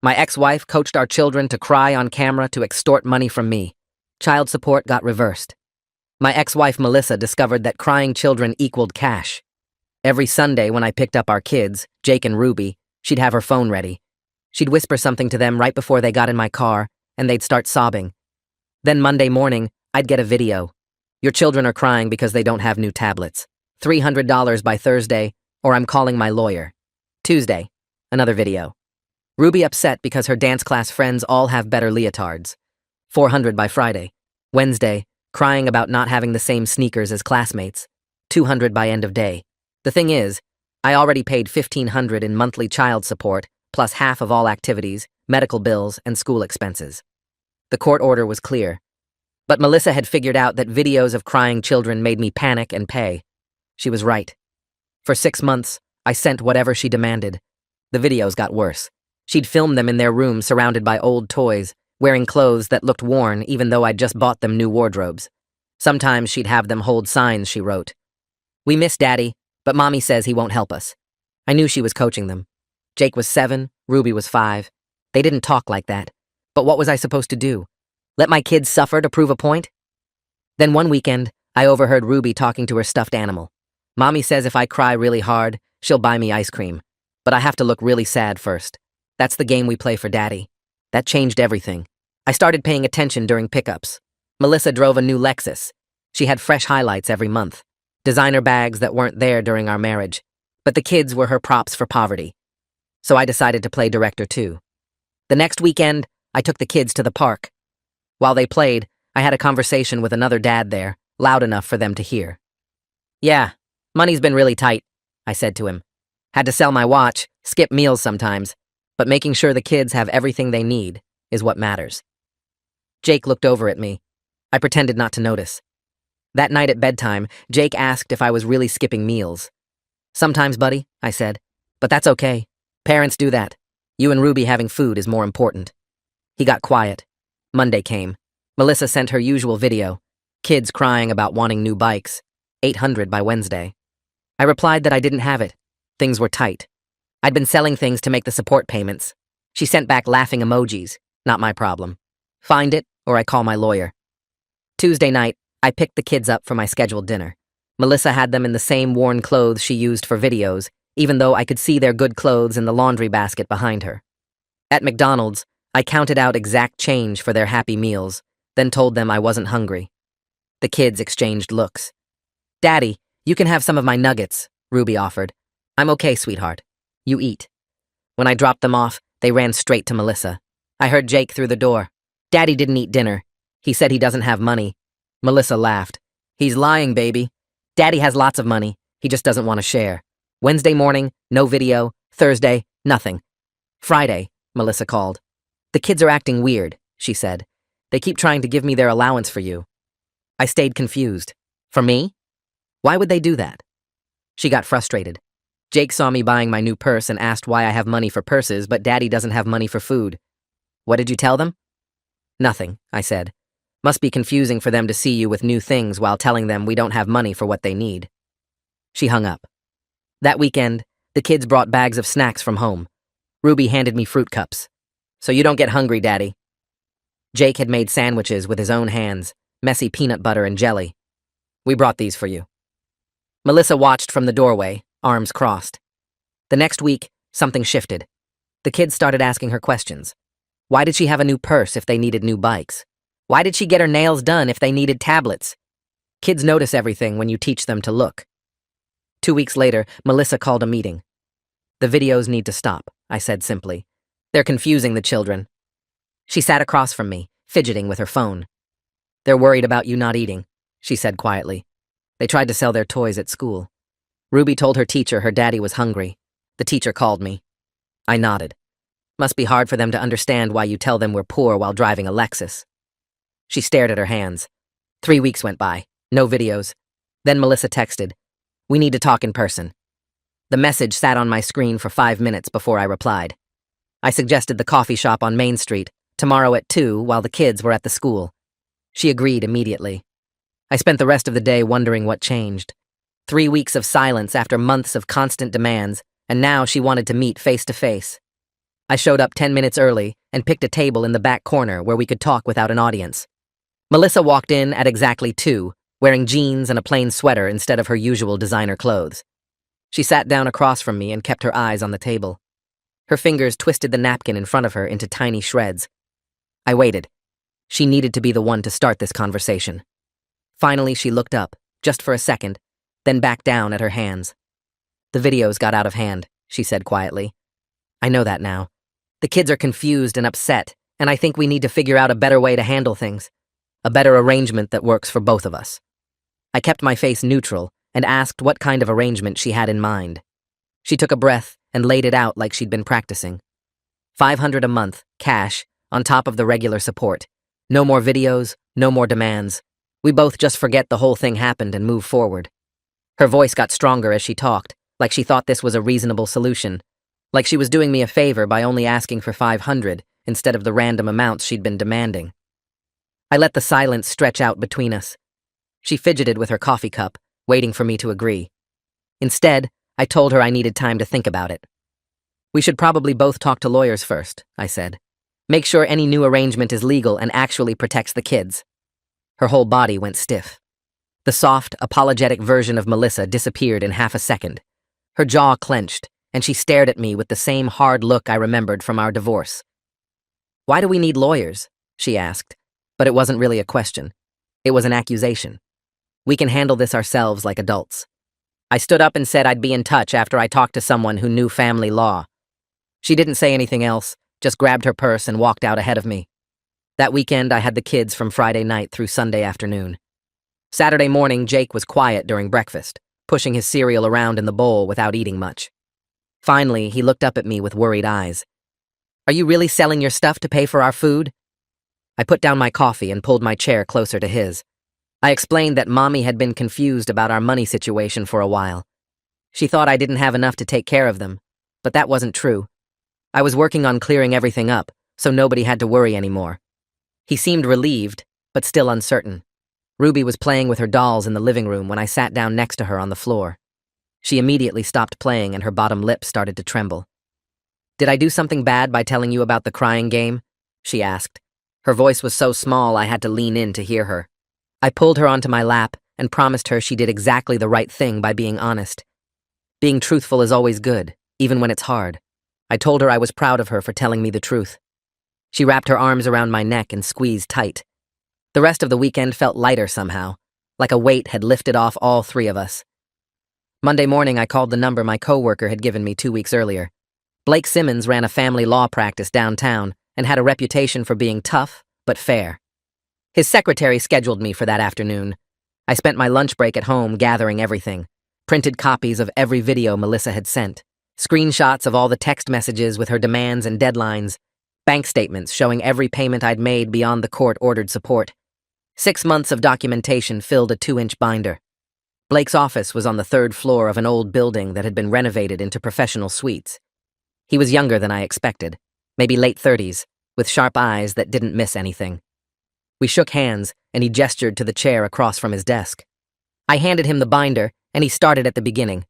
My ex-wife coached our children to cry on camera to extort money from me. Child support got reversed. My ex-wife Melissa discovered that crying children equaled cash. Every Sunday when I picked up our kids, Jake and Ruby, she'd have her phone ready. She'd whisper something to them right before they got in my car, and they'd start sobbing. Then Monday morning, I'd get a video. Your children are crying because they don't have new tablets. $300 by Thursday, or I'm calling my lawyer. Tuesday, another video. Ruby upset because her dance class friends all have better leotards. $400 by Friday. Wednesday, crying about not having the same sneakers as classmates. $200 by end of day. The thing is, I already paid $1,500 in monthly child support, plus half of all activities, medical bills, and school expenses. The court order was clear. But Melissa had figured out that videos of crying children made me panic and pay. She was right. For 6 months, I sent whatever she demanded. The videos got worse. She'd film them in their room surrounded by old toys, wearing clothes that looked worn even though I'd just bought them new wardrobes. Sometimes she'd have them hold signs she wrote. "We miss Daddy, but Mommy says he won't help us." I knew she was coaching them. Jake was 7, Ruby was 5. They didn't talk like that. But what was I supposed to do? Let my kids suffer to prove a point? Then one weekend, I overheard Ruby talking to her stuffed animal. "Mommy says if I cry really hard, she'll buy me ice cream. But I have to look really sad first. That's the game we play for Daddy." That changed everything. I started paying attention during pickups. Melissa drove a new Lexus. She had fresh highlights every month. Designer bags that weren't there during our marriage. But the kids were her props for poverty. So I decided to play director too. The next weekend, I took the kids to the park. While they played, I had a conversation with another dad there, loud enough for them to hear. "Yeah, money's been really tight," I said to him. "Had to sell my watch, skip meals sometimes, but making sure the kids have everything they need is what matters." Jake looked over at me. I pretended not to notice. That night at bedtime, Jake asked if I was really skipping meals. "Sometimes, buddy," I said, "but that's okay. Parents do that. You and Ruby having food is more important." He got quiet. Monday came. Melissa sent her usual video. Kids crying about wanting new bikes. $800 by Wednesday. I replied that I didn't have it. Things were tight. I'd been selling things to make the support payments. She sent back laughing emojis. Not my problem. Find it, or I call my lawyer. Tuesday night, I picked the kids up for my scheduled dinner. Melissa had them in the same worn clothes she used for videos, even though I could see their good clothes in the laundry basket behind her. At McDonald's, I counted out exact change for their happy meals, then told them I wasn't hungry. The kids exchanged looks. "Daddy, you can have some of my nuggets," Ruby offered. "I'm okay, sweetheart. You eat." When I dropped them off, they ran straight to Melissa. I heard Jake through the door. "Daddy didn't eat dinner. He said he doesn't have money." Melissa laughed. "He's lying, baby. Daddy has lots of money. He just doesn't want to share." Wednesday morning, no video. Thursday, nothing. Friday, Melissa called. "The kids are acting weird," she said. "They keep trying to give me their allowance for you." I stayed confused. For me? Why would they do that? She got frustrated. Jake saw me buying my new purse and asked why I have money for purses, but Daddy doesn't have money for food. "What did you tell them?" "Nothing," I said. "Must be confusing for them to see you with new things while telling them we don't have money for what they need." She hung up. That weekend, the kids brought bags of snacks from home. Ruby handed me fruit cups. "So you don't get hungry, Daddy." Jake had made sandwiches with his own hands, messy peanut butter and jelly. "We brought these for you." Melissa watched from the doorway, arms crossed. The next week, something shifted. The kids started asking her questions. Why did she have a new purse if they needed new bikes? Why did she get her nails done if they needed tablets? Kids notice everything when you teach them to look. 2 weeks later, Melissa called a meeting. "The videos need to stop," I said simply. "They're confusing the children." She sat across from me, fidgeting with her phone. "They're worried about you not eating," she said quietly. "They tried to sell their toys at school." Ruby told her teacher her daddy was hungry. The teacher called me. I nodded. "Must be hard for them to understand why you tell them we're poor while driving a Lexus." She stared at her hands. 3 weeks went by. No videos. Then Melissa texted, "We need to talk in person." The message sat on my screen for 5 minutes before I replied. I suggested the coffee shop on Main Street, tomorrow at 2 while the kids were at the school. She agreed immediately. I spent the rest of the day wondering what changed. 3 weeks of silence after months of constant demands, and now she wanted to meet face to face. I showed up 10 minutes early and picked a table in the back corner where we could talk without an audience. Melissa walked in at exactly 2, wearing jeans and a plain sweater instead of her usual designer clothes. She sat down across from me and kept her eyes on the table. Her fingers twisted the napkin in front of her into tiny shreds. I waited. She needed to be the one to start this conversation. Finally, she looked up, just for a second, then back down at her hands. "The videos got out of hand," she said quietly. "I know that now. The kids are confused and upset, and I think we need to figure out a better way to handle things. A better arrangement that works for both of us." I kept my face neutral and asked what kind of arrangement she had in mind. She took a breath and laid it out like she'd been practicing. $500 a month, cash, on top of the regular support. No more videos, no more demands. We both just forget the whole thing happened and move forward. Her voice got stronger as she talked, like she thought this was a reasonable solution. Like she was doing me a favor by only asking for $500 instead of the random amounts she'd been demanding. I let the silence stretch out between us. She fidgeted with her coffee cup, waiting for me to agree. Instead, I told her I needed time to think about it. "We should probably both talk to lawyers first," I said. "Make sure any new arrangement is legal and actually protects the kids." Her whole body went stiff. The soft, apologetic version of Melissa disappeared in half a second. Her jaw clenched, and she stared at me with the same hard look I remembered from our divorce. "Why do we need lawyers?" she asked, but it wasn't really a question. It was an accusation. "We can handle this ourselves like adults." I stood up and said I'd be in touch after I talked to someone who knew family law. She didn't say anything else, just grabbed her purse and walked out ahead of me. That weekend, I had the kids from Friday night through Sunday afternoon. Saturday morning, Jake was quiet during breakfast, pushing his cereal around in the bowl without eating much. Finally, he looked up at me with worried eyes. "Are you really selling your stuff to pay for our food?" I put down my coffee and pulled my chair closer to his. I explained that Mommy had been confused about our money situation for a while. She thought I didn't have enough to take care of them, but that wasn't true. I was working on clearing everything up, so nobody had to worry anymore. He seemed relieved, but still uncertain. Ruby was playing with her dolls in the living room when I sat down next to her on the floor. She immediately stopped playing and her bottom lip started to tremble. "Did I do something bad by telling you about the crying game?" she asked. Her voice was so small I had to lean in to hear her. I pulled her onto my lap and promised her she did exactly the right thing by being honest. Being truthful is always good, even when it's hard. I told her I was proud of her for telling me the truth. She wrapped her arms around my neck and squeezed tight. The rest of the weekend felt lighter somehow, like a weight had lifted off all three of us. Monday morning, I called the number my coworker had given me 2 weeks earlier. Blake Simmons ran a family law practice downtown and had a reputation for being tough but fair. His secretary scheduled me for that afternoon. I spent my lunch break at home gathering everything. Printed copies of every video Melissa had sent. Screenshots of all the text messages with her demands and deadlines. Bank statements showing every payment I'd made beyond the court-ordered support. 6 months of documentation filled a 2-inch binder. Blake's office was on the 3rd floor of an old building that had been renovated into professional suites. He was younger than I expected, maybe late 30s, with sharp eyes that didn't miss anything. We shook hands, and he gestured to the chair across from his desk. I handed him the binder, and he started at the beginning.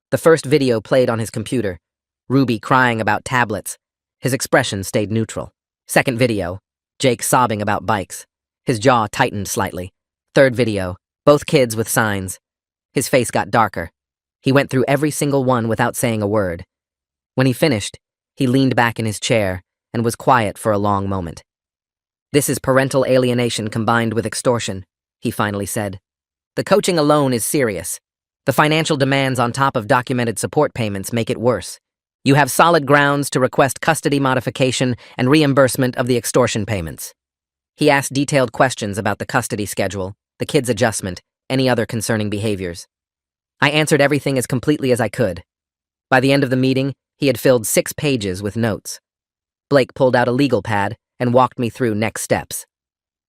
The first video played on his computer, Ruby crying about tablets. His expression stayed neutral. Second video, Jake sobbing about bikes. His jaw tightened slightly. Third video, both kids with signs. His face got darker. He went through every single one without saying a word. When he finished, he leaned back in his chair and was quiet for a long moment. "This is parental alienation combined with extortion," he finally said. "The coaching alone is serious. The financial demands on top of documented support payments make it worse. You have solid grounds to request custody modification and reimbursement of the extortion payments." He asked detailed questions about the custody schedule, the kids' adjustment, any other concerning behaviors. I answered everything as completely as I could. By the end of the meeting, he had filled 6 pages with notes. Blake pulled out a legal pad and walked me through next steps.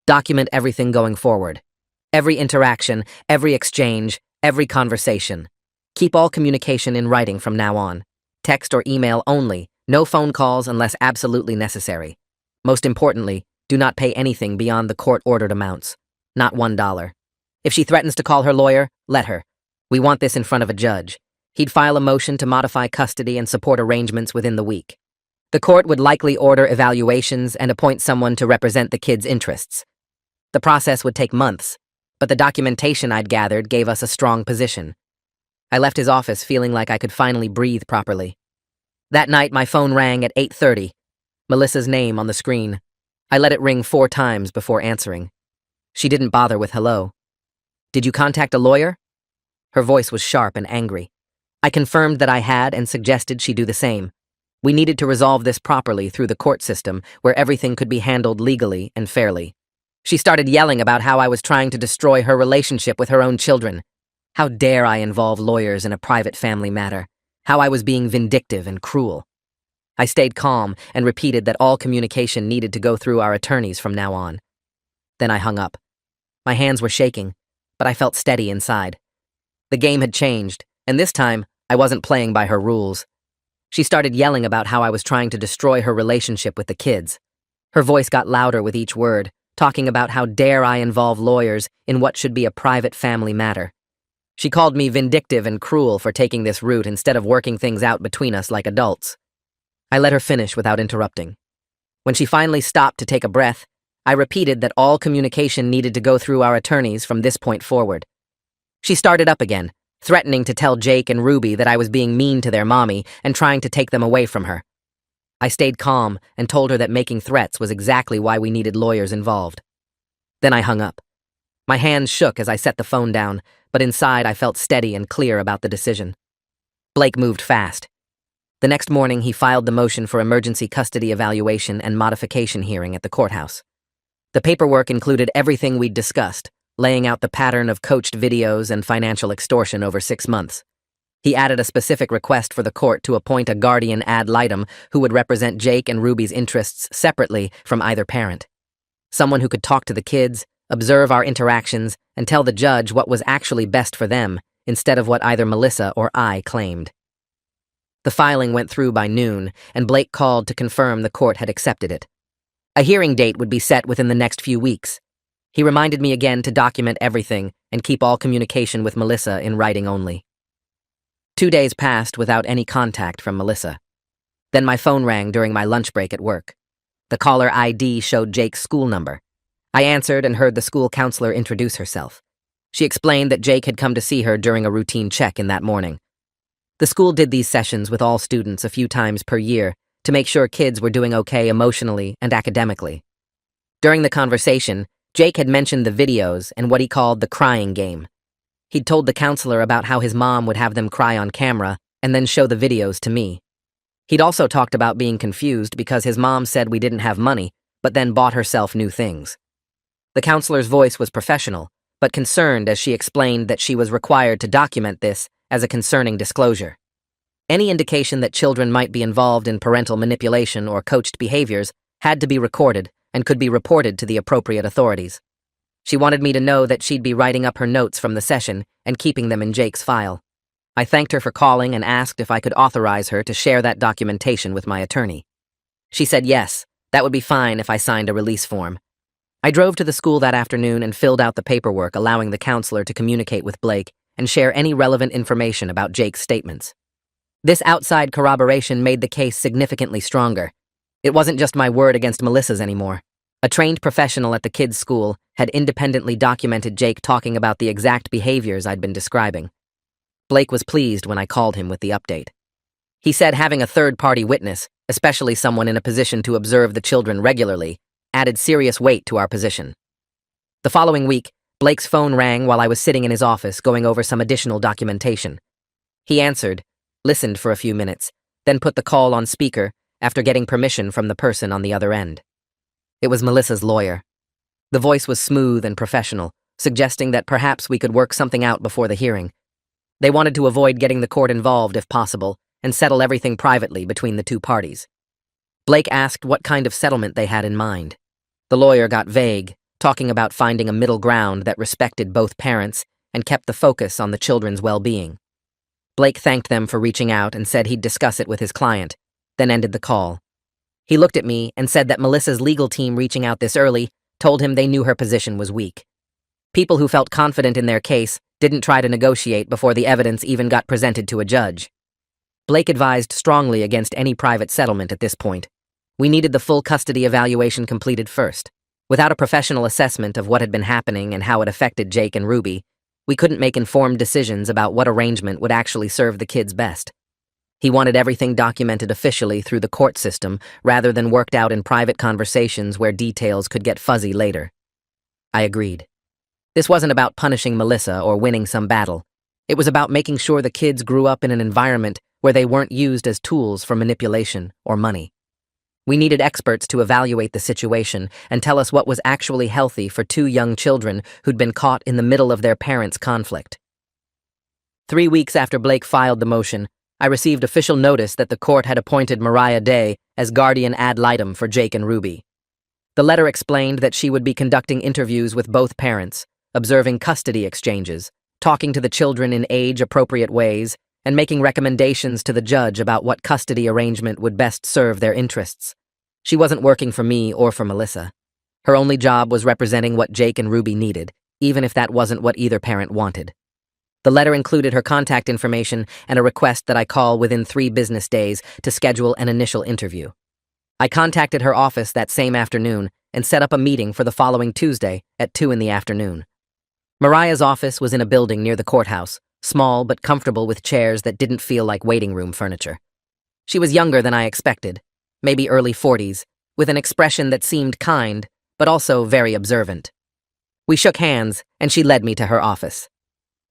Document everything going forward. Every interaction, every exchange, every conversation. Keep all communication in writing from now on. Text or email only, no phone calls unless absolutely necessary. Most importantly, do not pay anything beyond the court-ordered amounts. Not $1. If she threatens to call her lawyer, let her. We want this in front of a judge. He'd file a motion to modify custody and support arrangements within the week. The court would likely order evaluations and appoint someone to represent the kids' interests. The process would take months, but the documentation I'd gathered gave us a strong position. I left his office feeling like I could finally breathe properly. That night, my phone rang at 8:30, Melissa's name on the screen. I let it ring 4 times before answering. She didn't bother with hello. "Did you contact a lawyer?" Her voice was sharp and angry. I confirmed that I had and suggested she do the same. We needed to resolve this properly through the court system, where everything could be handled legally and fairly. She started yelling about how I was trying to destroy her relationship with her own children. How dare I involve lawyers in a private family matter? How I was being vindictive and cruel. I stayed calm and repeated that all communication needed to go through our attorneys from now on. Then I hung up. My hands were shaking, but I felt steady inside. The game had changed, and this time, I wasn't playing by her rules. She started yelling about how I was trying to destroy her relationship with the kids. Her voice got louder with each word, talking about how dare I involve lawyers in what should be a private family matter. She called me vindictive and cruel for taking this route instead of working things out between us like adults. I let her finish without interrupting. When she finally stopped to take a breath, I repeated that all communication needed to go through our attorneys from this point forward. She started up again, threatening to tell Jake and Ruby that I was being mean to their mommy and trying to take them away from her. I stayed calm and told her that making threats was exactly why we needed lawyers involved. Then I hung up. My hands shook as I set the phone down, but inside I felt steady and clear about the decision. Blake moved fast. The next morning, he filed the motion for emergency custody evaluation and modification hearing at the courthouse. The paperwork included everything we'd discussed, laying out the pattern of coached videos and financial extortion over 6 months. He added a specific request for the court to appoint a guardian ad litem who would represent Jake and Ruby's interests separately from either parent. Someone who could talk to the kids, observe our interactions, and tell the judge what was actually best for them, instead of what either Melissa or I claimed. The filing went through by noon, and Blake called to confirm the court had accepted it. A hearing date would be set within the next few weeks. He reminded me again to document everything and keep all communication with Melissa in writing only. 2 days passed without any contact from Melissa. Then my phone rang during my lunch break at work. The caller ID showed Jake's school number. I answered and heard the school counselor introduce herself. She explained that Jake had come to see her during a routine check-in that morning. The school did these sessions with all students a few times per year to make sure kids were doing okay emotionally and academically. During the conversation, Jake had mentioned the videos and what he called the crying game. He'd told the counselor about how his mom would have them cry on camera and then show the videos to me. He'd also talked about being confused because his mom said we didn't have money, but then bought herself new things. The counselor's voice was professional, but concerned as she explained that she was required to document this as a concerning disclosure. Any indication that children might be involved in parental manipulation or coached behaviors had to be recorded and could be reported to the appropriate authorities. She wanted me to know that she'd be writing up her notes from the session and keeping them in Jake's file. I thanked her for calling and asked if I could authorize her to share that documentation with my attorney. She said yes, that would be fine if I signed a release form. I drove to the school that afternoon and filled out the paperwork allowing the counselor to communicate with Blake and share any relevant information about Jake's statements. This outside corroboration made the case significantly stronger. It wasn't just my word against Melissa's anymore. A trained professional at the kids' school had independently documented Jake talking about the exact behaviors I'd been describing. Blake was pleased when I called him with the update. He said having a third-party witness, especially someone in a position to observe the children regularly, added serious weight to our position. The following week, Blake's phone rang while I was sitting in his office going over some additional documentation. He answered, listened for a few minutes, then put the call on speaker after getting permission from the person on the other end. It was Melissa's lawyer. The voice was smooth and professional, suggesting that perhaps we could work something out before the hearing. They wanted to avoid getting the court involved if possible and settle everything privately between the two parties. Blake asked what kind of settlement they had in mind. The lawyer got vague, talking about finding a middle ground that respected both parents and kept the focus on the children's well-being. Blake thanked them for reaching out and said he'd discuss it with his client, then ended the call. He looked at me and said that Melissa's legal team reaching out this early told him they knew her position was weak. People who felt confident in their case didn't try to negotiate before the evidence even got presented to a judge. Blake advised strongly against any private settlement at this point. We needed the full custody evaluation completed first. Without a professional assessment of what had been happening and how it affected Jake and Ruby, we couldn't make informed decisions about what arrangement would actually serve the kids best. He wanted everything documented officially through the court system rather than worked out in private conversations where details could get fuzzy later. I agreed. This wasn't about punishing Melissa or winning some battle. It was about making sure the kids grew up in an environment where they weren't used as tools for manipulation or money. We needed experts to evaluate the situation and tell us what was actually healthy for two young children who'd been caught in the middle of their parents' conflict. 3 weeks after Blake filed the motion, I received official notice that the court had appointed Mariah Day as guardian ad litem for Jake and Ruby. The letter explained that she would be conducting interviews with both parents, observing custody exchanges, talking to the children in age-appropriate ways, and making recommendations to the judge about what custody arrangement would best serve their interests. She wasn't working for me or for Melissa. Her only job was representing what Jake and Ruby needed, even if that wasn't what either parent wanted. The letter included her contact information and a request that I call within 3 business days to schedule an initial interview. I contacted her office that same afternoon and set up a meeting for the following Tuesday at 2 in the afternoon. Mariah's office was in a building near the courthouse, small but comfortable with chairs that didn't feel like waiting room furniture. She was younger than I expected, maybe early 40s, with an expression that seemed kind, but also very observant. We shook hands, and she led me to her office.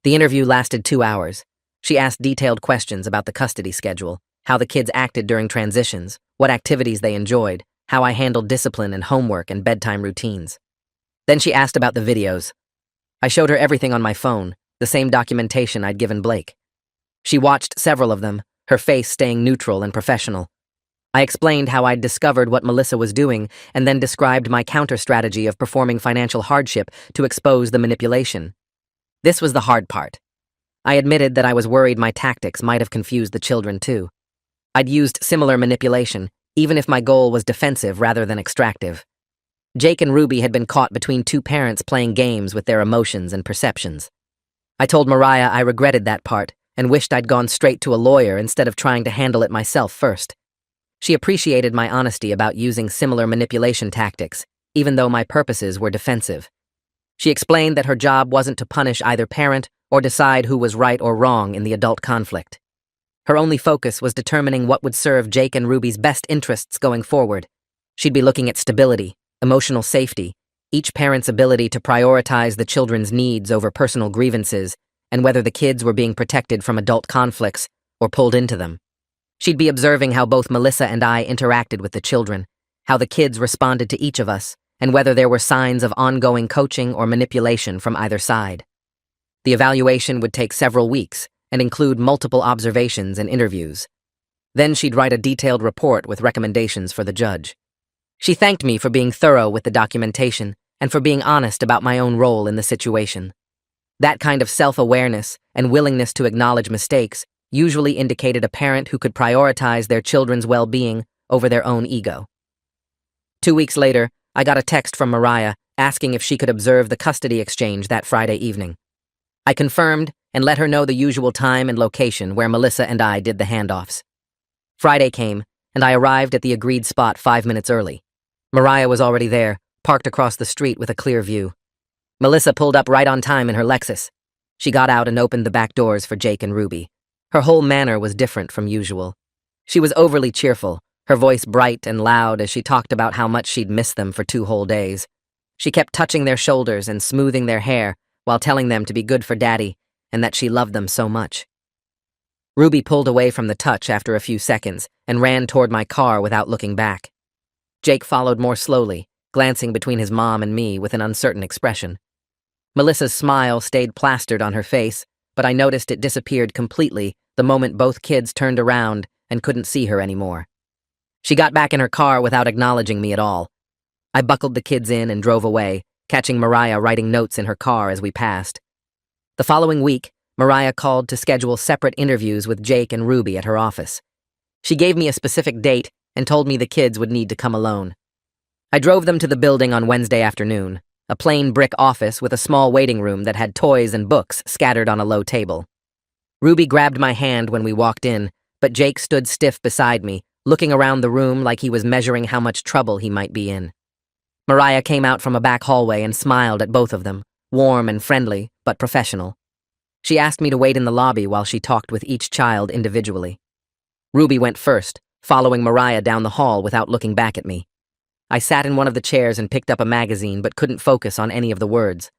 The interview lasted 2 hours. She asked detailed questions about the custody schedule, how the kids acted during transitions, what activities they enjoyed, how I handled discipline and homework and bedtime routines. Then she asked about the videos. I showed her everything on my phone, the same documentation I'd given Blake. She watched several of them, her face staying neutral and professional. I explained how I'd discovered what Melissa was doing and then described my counter-strategy of performing financial hardship to expose the manipulation. This was the hard part. I admitted that I was worried my tactics might have confused the children too. I'd used similar manipulation, even if my goal was defensive rather than extractive. Jake and Ruby had been caught between 2 parents playing games with their emotions and perceptions. I told Mariah I regretted that part and wished I'd gone straight to a lawyer instead of trying to handle it myself first. She appreciated my honesty about using similar manipulation tactics, even though my purposes were defensive. She explained that her job wasn't to punish either parent or decide who was right or wrong in the adult conflict. Her only focus was determining what would serve Jake and Ruby's best interests going forward. She'd be looking at stability, emotional safety, each parent's ability to prioritize the children's needs over personal grievances, and whether the kids were being protected from adult conflicts or pulled into them. She'd be observing how both Melissa and I interacted with the children, how the kids responded to each of us, and whether there were signs of ongoing coaching or manipulation from either side. The evaluation would take several weeks and include multiple observations and interviews. Then she'd write a detailed report with recommendations for the judge. She thanked me for being thorough with the documentation and for being honest about my own role in the situation. That kind of self-awareness and willingness to acknowledge mistakes usually indicated a parent who could prioritize their children's well-being over their own ego. 2 weeks later, I got a text from Mariah asking if she could observe the custody exchange that Friday evening. I confirmed and let her know the usual time and location where Melissa and I did the handoffs. Friday came, and I arrived at the agreed spot 5 minutes early. Mariah was already there, parked across the street with a clear view. Melissa pulled up right on time in her Lexus. She got out and opened the back doors for Jake and Ruby. Her whole manner was different from usual. She was overly cheerful, her voice bright and loud as she talked about how much she'd missed them for 2 whole days. She kept touching their shoulders and smoothing their hair while telling them to be good for Daddy and that she loved them so much. Ruby pulled away from the touch after a few seconds and ran toward my car without looking back. Jake followed more slowly, glancing between his mom and me with an uncertain expression. Melissa's smile stayed plastered on her face, but I noticed it disappeared completely the moment both kids turned around and couldn't see her anymore. She got back in her car without acknowledging me at all. I buckled the kids in and drove away, catching Mariah writing notes in her car as we passed. The following week, Mariah called to schedule separate interviews with Jake and Ruby at her office. She gave me a specific date and told me the kids would need to come alone. I drove them to the building on Wednesday afternoon, a plain brick office with a small waiting room that had toys and books scattered on a low table. Ruby grabbed my hand when we walked in, but Jake stood stiff beside me, looking around the room like he was measuring how much trouble he might be in. Mariah came out from a back hallway and smiled at both of them, warm and friendly, but professional. She asked me to wait in the lobby while she talked with each child individually. Ruby went first, following Mariah down the hall without looking back at me. I sat in one of the chairs and picked up a magazine but couldn't focus on any of the words.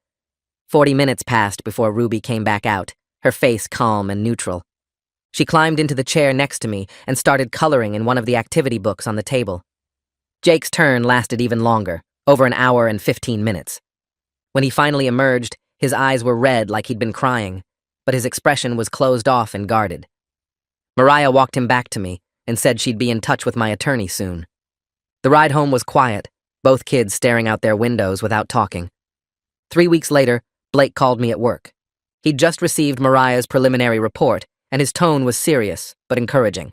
40 minutes passed before Ruby came back out, her face calm and neutral. She climbed into the chair next to me and started coloring in one of the activity books on the table. Jake's turn lasted even longer, over an hour and 15 minutes. When he finally emerged, his eyes were red like he'd been crying, but his expression was closed off and guarded. Mariah walked him back to me and said she'd be in touch with my attorney soon. The ride home was quiet, both kids staring out their windows without talking. 3 weeks later, Blake called me at work. He'd just received Mariah's preliminary report, and his tone was serious but encouraging.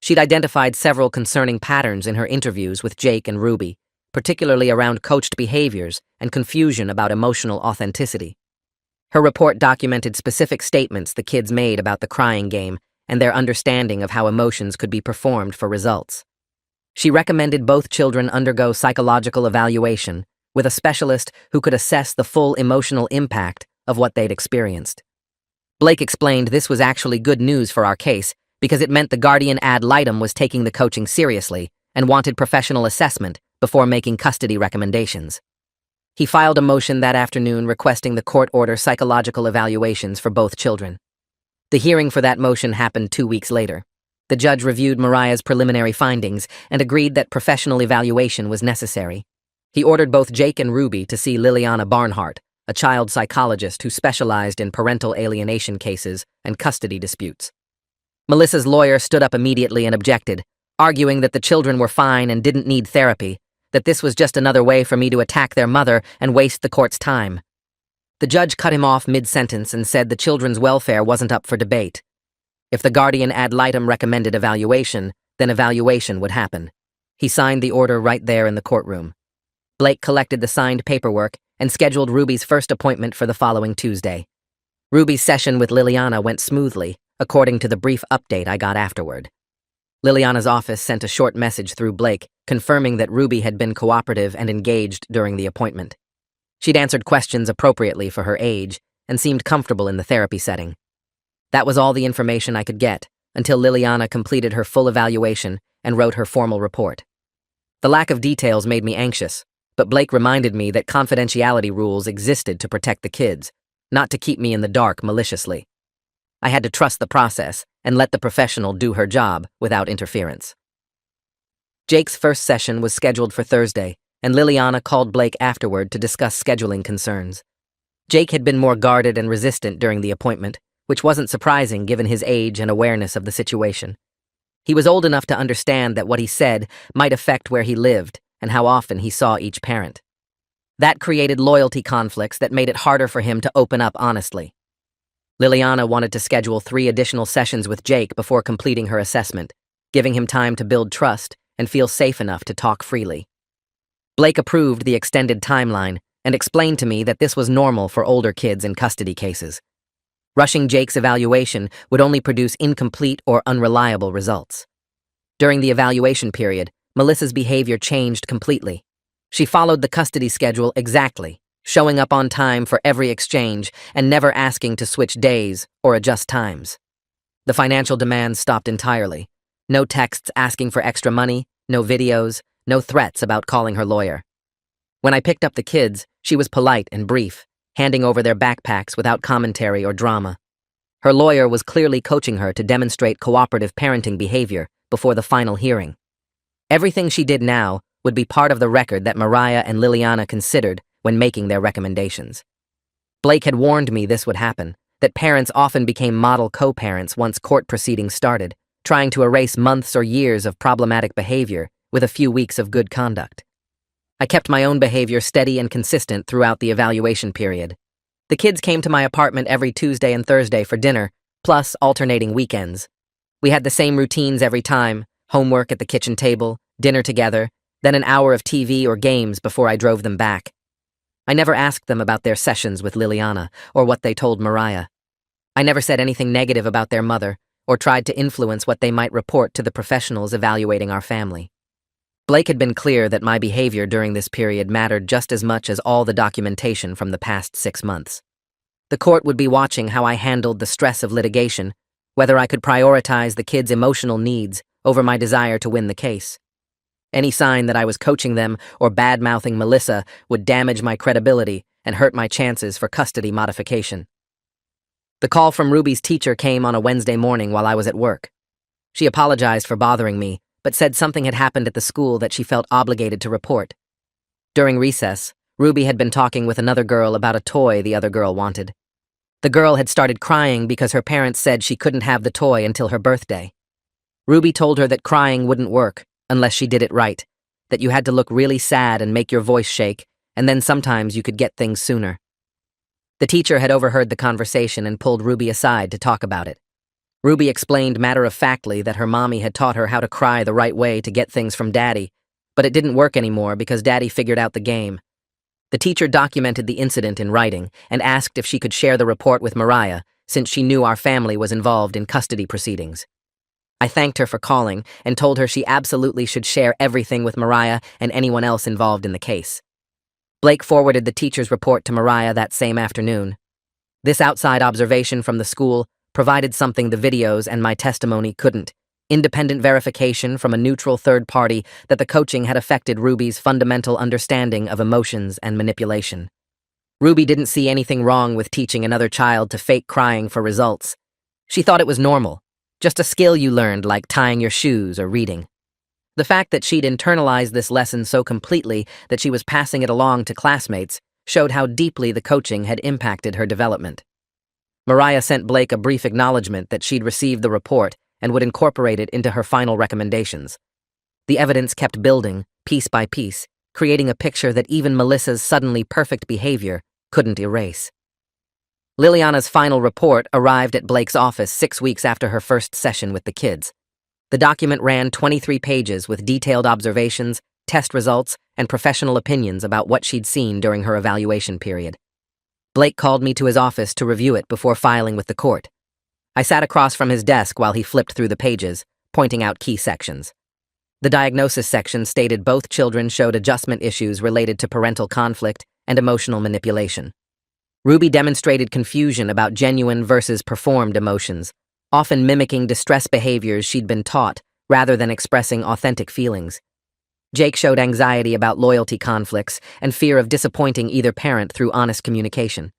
She'd identified several concerning patterns in her interviews with Jake and Ruby, particularly around coached behaviors and confusion about emotional authenticity. Her report documented specific statements the kids made about the crying game and their understanding of how emotions could be performed for results. She recommended both children undergo psychological evaluation with a specialist who could assess the full emotional impact of what they'd experienced. Blake explained this was actually good news for our case because it meant the guardian ad litem was taking the coaching seriously and wanted professional assessment before making custody recommendations. He filed a motion that afternoon requesting the court order psychological evaluations for both children. The hearing for that motion happened 2 weeks later. The judge reviewed Mariah's preliminary findings and agreed that professional evaluation was necessary. He ordered both Jake and Ruby to see Liliana Barnhart, a child psychologist who specialized in parental alienation cases and custody disputes. Melissa's lawyer stood up immediately and objected, arguing that the children were fine and didn't need therapy, that this was just another way for me to attack their mother and waste the court's time. The judge cut him off mid-sentence and said the children's welfare wasn't up for debate. If the guardian ad litem recommended evaluation, then evaluation would happen. He signed the order right there in the courtroom. Blake collected the signed paperwork and scheduled Ruby's first appointment for the following Tuesday. Ruby's session with Liliana went smoothly, according to the brief update I got afterward. Liliana's office sent a short message through Blake, confirming that Ruby had been cooperative and engaged during the appointment. She'd answered questions appropriately for her age and seemed comfortable in the therapy setting. That was all the information I could get until Liliana completed her full evaluation and wrote her formal report. The lack of details made me anxious, but Blake reminded me that confidentiality rules existed to protect the kids, not to keep me in the dark maliciously. I had to trust the process and let the professional do her job without interference. Jake's first session was scheduled for Thursday, and Liliana called Blake afterward to discuss scheduling concerns. Jake had been more guarded and resistant during the appointment, which wasn't surprising given his age and awareness of the situation. He was old enough to understand that what he said might affect where he lived and how often he saw each parent. That created loyalty conflicts that made it harder for him to open up honestly. Liliana wanted to schedule 3 additional sessions with Jake before completing her assessment, giving him time to build trust and feel safe enough to talk freely. Blake approved the extended timeline and explained to me that this was normal for older kids in custody cases. Rushing Jake's evaluation would only produce incomplete or unreliable results. During the evaluation period, Melissa's behavior changed completely. She followed the custody schedule exactly, showing up on time for every exchange and never asking to switch days or adjust times. The financial demands stopped entirely. No texts asking for extra money, no videos, no threats about calling her lawyer. When I picked up the kids, she was polite and brief, handing over their backpacks without commentary or drama. Her lawyer was clearly coaching her to demonstrate cooperative parenting behavior before the final hearing. Everything she did now would be part of the record that Mariah and Liliana considered when making their recommendations. Blake had warned me this would happen, that parents often became model co-parents once court proceedings started, trying to erase months or years of problematic behavior with a few weeks of good conduct. I kept my own behavior steady and consistent throughout the evaluation period. The kids came to my apartment every Tuesday and Thursday for dinner, plus alternating weekends. We had the same routines every time: homework at the kitchen table, dinner together, then an hour of TV or games before I drove them back. I never asked them about their sessions with Liliana or what they told Mariah. I never said anything negative about their mother or tried to influence what they might report to the professionals evaluating our family. Blake had been clear that my behavior during this period mattered just as much as all the documentation from the past 6 months. The court would be watching how I handled the stress of litigation, whether I could prioritize the kids' emotional needs over my desire to win the case. Any sign that I was coaching them or bad-mouthing Melissa would damage my credibility and hurt my chances for custody modification. The call from Ruby's teacher came on a Wednesday morning while I was at work. She apologized for bothering me, but said something had happened at the school that she felt obligated to report. During recess, Ruby had been talking with another girl about a toy the other girl wanted. The girl had started crying because her parents said she couldn't have the toy until her birthday. Ruby told her that crying wouldn't work unless she did it right, that you had to look really sad and make your voice shake, and then sometimes you could get things sooner. The teacher had overheard the conversation and pulled Ruby aside to talk about it. Ruby explained matter-of-factly that her mommy had taught her how to cry the right way to get things from Daddy, but it didn't work anymore because Daddy figured out the game. The teacher documented the incident in writing and asked if she could share the report with Mariah, since she knew our family was involved in custody proceedings. I thanked her for calling and told her she absolutely should share everything with Mariah and anyone else involved in the case. Blake forwarded the teacher's report to Mariah that same afternoon. This outside observation from the school provided something the videos and my testimony couldn't: independent verification from a neutral third party that the coaching had affected Ruby's fundamental understanding of emotions and manipulation. Ruby didn't see anything wrong with teaching another child to fake crying for results. She thought it was normal, just a skill you learned like tying your shoes or reading. The fact that she'd internalized this lesson so completely that she was passing it along to classmates showed how deeply the coaching had impacted her development. Mariah sent Blake a brief acknowledgement that she'd received the report and would incorporate it into her final recommendations. The evidence kept building, piece by piece, creating a picture that even Melissa's suddenly perfect behavior couldn't erase. Liliana's final report arrived at Blake's office 6 weeks after her first session with the kids. The document ran 23 pages with detailed observations, test results, and professional opinions about what she'd seen during her evaluation period. Blake called me to his office to review it before filing with the court. I sat across from his desk while he flipped through the pages, pointing out key sections. The diagnosis section stated both children showed adjustment issues related to parental conflict and emotional manipulation. Ruby demonstrated confusion about genuine versus performed emotions, often mimicking distress behaviors she'd been taught rather than expressing authentic feelings. Jake showed anxiety about loyalty conflicts and fear of disappointing either parent through honest communication.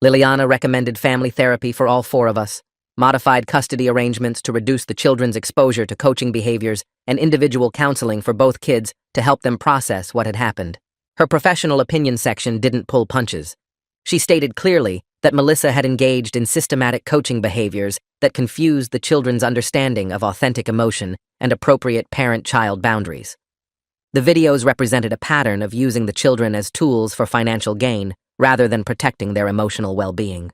Liliana recommended family therapy for all 4 of us, modified custody arrangements to reduce the children's exposure to coaching behaviors, and individual counseling for both kids to help them process what had happened. Her professional opinion section didn't pull punches. She stated clearly that Melissa had engaged in systematic coaching behaviors that confused the children's understanding of authentic emotion and appropriate parent-child boundaries. The videos represented a pattern of using the children as tools for financial gain rather than protecting their emotional well-being.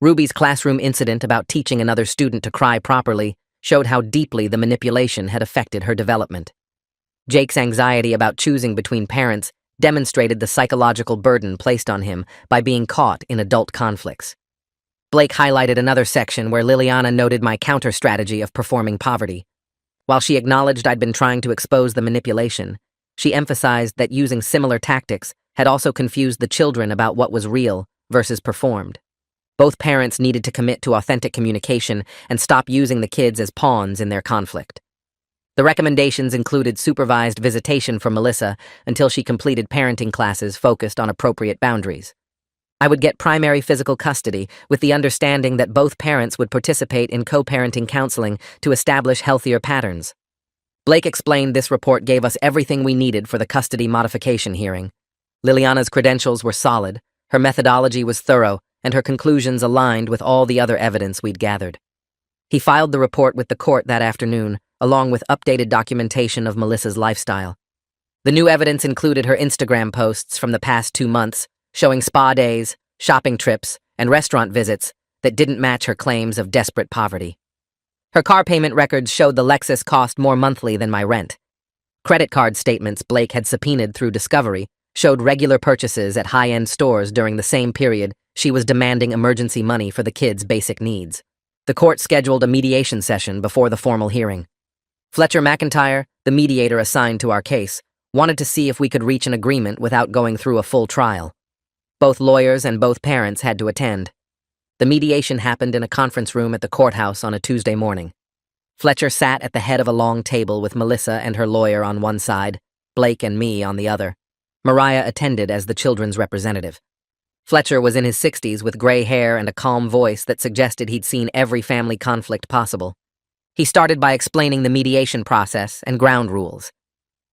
Ruby's classroom incident about teaching another student to cry properly showed how deeply the manipulation had affected her development. Jake's anxiety about choosing between parents demonstrated the psychological burden placed on him by being caught in adult conflicts. Blake highlighted another section where Liliana noted my counter-strategy of performing poverty. While she acknowledged I'd been trying to expose the manipulation, she emphasized that using similar tactics had also confused the children about what was real versus performed. Both parents needed to commit to authentic communication and stop using the kids as pawns in their conflict. The recommendations included supervised visitation for Melissa until she completed parenting classes focused on appropriate boundaries. I would get primary physical custody with the understanding that both parents would participate in co-parenting counseling to establish healthier patterns. Blake explained this report gave us everything we needed for the custody modification hearing. Liliana's credentials were solid, her methodology was thorough, and her conclusions aligned with all the other evidence we'd gathered. He filed the report with the court that afternoon, along with updated documentation of Melissa's lifestyle. The new evidence included her Instagram posts from the past 2 months, showing spa days, shopping trips, and restaurant visits that didn't match her claims of desperate poverty. Her car payment records showed the Lexus cost more monthly than my rent. Credit card statements Blake had subpoenaed through discovery showed regular purchases at high-end stores during the same period she was demanding emergency money for the kids' basic needs. The court scheduled a mediation session before the formal hearing. Fletcher McIntyre, the mediator assigned to our case, wanted to see if we could reach an agreement without going through a full trial. Both lawyers and both parents had to attend. The mediation happened in a conference room at the courthouse on a Tuesday morning. Fletcher sat at the head of a long table with Melissa and her lawyer on one side, Blake and me on the other. Mariah attended as the children's representative. Fletcher was in his 60s with gray hair and a calm voice that suggested he'd seen every family conflict possible. He started by explaining the mediation process and ground rules.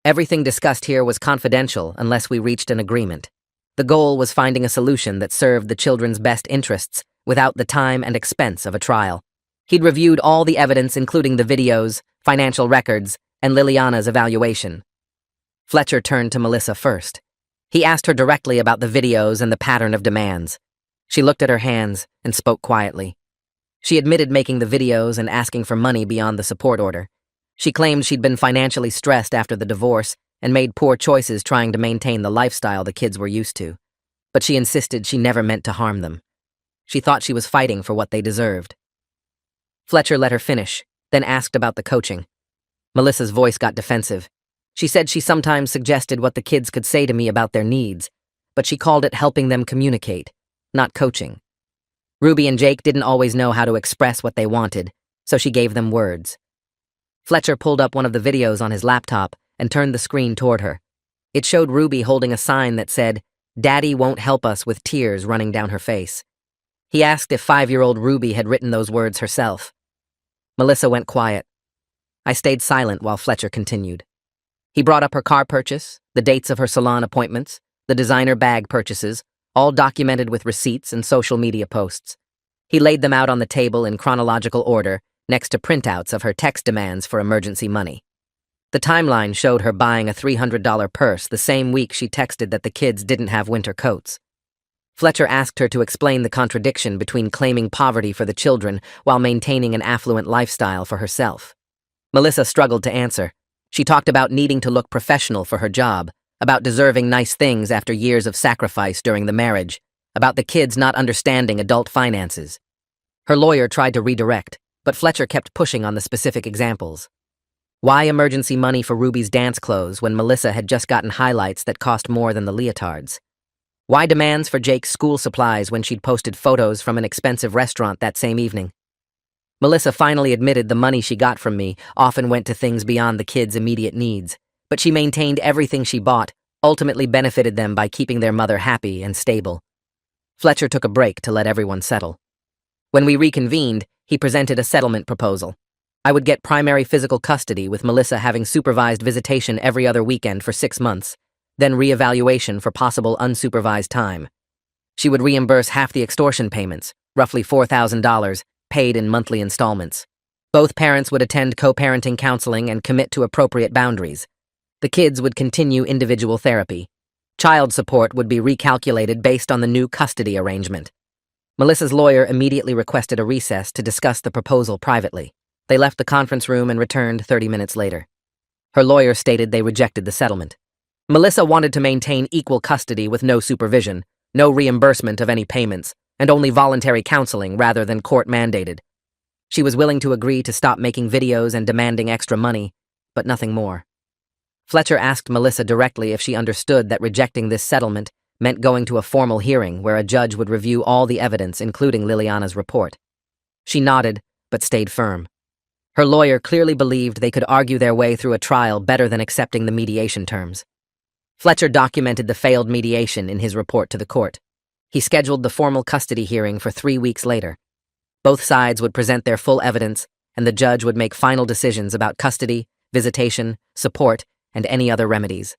Everything discussed here was confidential unless we reached an agreement. The goal was finding a solution that served the children's best interests without the time and expense of a trial. He'd reviewed all the evidence, including the videos, financial records, and Liliana's evaluation. Fletcher turned to Melissa first. He asked her directly about the videos and the pattern of demands. She looked at her hands and spoke quietly. She admitted making the videos and asking for money beyond the support order. She claimed she'd been financially stressed after the divorce and made poor choices trying to maintain the lifestyle the kids were used to. But she insisted she never meant to harm them. She thought she was fighting for what they deserved. Fletcher let her finish, then asked about the coaching. Melissa's voice got defensive. She said she sometimes suggested what the kids could say to me about their needs, but she called it helping them communicate, not coaching. Ruby and Jake didn't always know how to express what they wanted, so she gave them words. Fletcher pulled up one of the videos on his laptop and turned the screen toward her. It showed Ruby holding a sign that said, "Daddy won't help us," with tears running down her face. He asked if 5-year-old Ruby had written those words herself. Melissa went quiet. I stayed silent while Fletcher continued. He brought up her car purchase, the dates of her salon appointments, the designer bag purchases, all documented with receipts and social media posts. He laid them out on the table in chronological order, next to printouts of her text demands for emergency money. The timeline showed her buying a $300 purse the same week she texted that the kids didn't have winter coats. Fletcher asked her to explain the contradiction between claiming poverty for the children while maintaining an affluent lifestyle for herself. Melissa struggled to answer. She talked about needing to look professional for her job, about deserving nice things after years of sacrifice during the marriage, about the kids not understanding adult finances. Her lawyer tried to redirect, but Fletcher kept pushing on the specific examples. Why emergency money for Ruby's dance clothes when Melissa had just gotten highlights that cost more than the leotards? Why demands for Jake's school supplies when she'd posted photos from an expensive restaurant that same evening? Melissa finally admitted the money she got from me often went to things beyond the kids' immediate needs, but she maintained everything she bought ultimately benefited them by keeping their mother happy and stable. Fletcher took a break to let everyone settle. When we reconvened, he presented a settlement proposal. I would get primary physical custody with Melissa having supervised visitation every other weekend for 6 months, then reevaluation for possible unsupervised time. She would reimburse half the extortion payments, roughly $4,000, paid in monthly installments. Both parents would attend co-parenting counseling and commit to appropriate boundaries. The kids would continue individual therapy. Child support would be recalculated based on the new custody arrangement. Melissa's lawyer immediately requested a recess to discuss the proposal privately. They left the conference room and returned 30 minutes later. Her lawyer stated they rejected the settlement. Melissa wanted to maintain equal custody with no supervision, no reimbursement of any payments, and only voluntary counseling rather than court-mandated. She was willing to agree to stop making videos and demanding extra money, but nothing more. Fletcher asked Melissa directly if she understood that rejecting this settlement meant going to a formal hearing where a judge would review all the evidence, including Liliana's report. She nodded, but stayed firm. Her lawyer clearly believed they could argue their way through a trial better than accepting the mediation terms. Fletcher documented the failed mediation in his report to the court. He scheduled the formal custody hearing for 3 weeks later. Both sides would present their full evidence, and the judge would make final decisions about custody, visitation, support, and any other remedies.